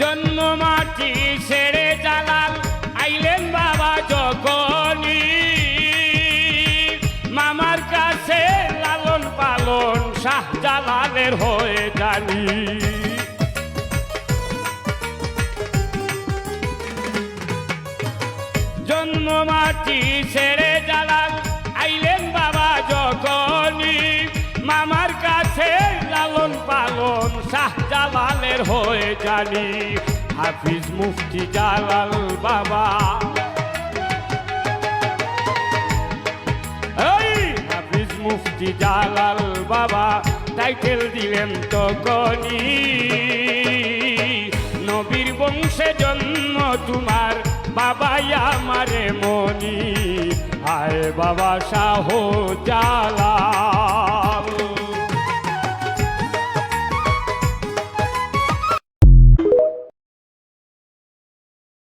জন্ম মাটি ছেড়ে জালাল আইলেন বাবা যখনই মামার কাছে লালন পালন শাহজালালের হয়ে জানি জন্ম মাটি ছেড়ে জালাল আইলেন বাবা যখনই মামার কাছে লালন পালন শাহজালালের হয়ে জানি হাফিজ মুফতি জালাল বাবা হাফিজ মুফতি জালাল বাবা টাইটেল দিলেন তখনই নবীর বংশে জন্ম তোমার বাবাই আমারে মনি হায় বাবা শাহ জালাল